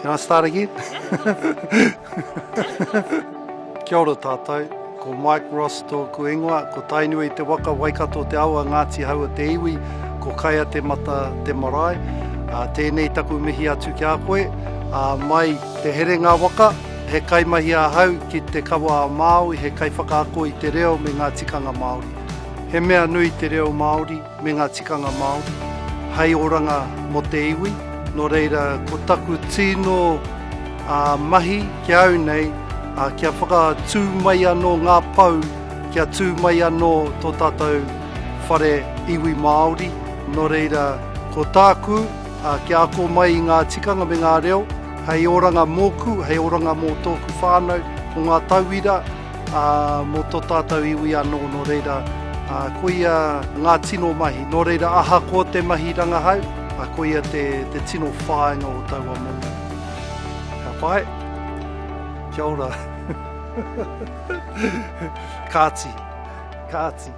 Can I start again? Kia ora tātou, ko Mike Ross tōku ingoa, ko tainui te waka waikato te aua Ngāti Haua te iwi, ko Kaia te mata te marae. Tēnei taku mihi atu ki a koe, mai te herenga waka, he kaimahi a hau ki te kawa a Māori, he kai whakaako i te reo me ngā tikanga Māori. He mea nui te reo Māori me ngā tikanga Māori. Hei oranga mo te iwi, no reira ko taku tino mahi ki au nei, kia whakatū mai anō ngā pau, kia tū mai anō tō tātou whare iwi Māori. No reira ko tāku, kia ako mai i ngā tikanga me ngā reo, hei oranga mōku, hei oranga mō tōku whānau, ko ngā tauira, mō tō tātou iwi anō, no reira, ko ia ngā tino mahi, no reira aha ko te mahi rangahau, ko ia te tino whāinga o taua mōna. Ka pai, kia ora. Kāti, kāti.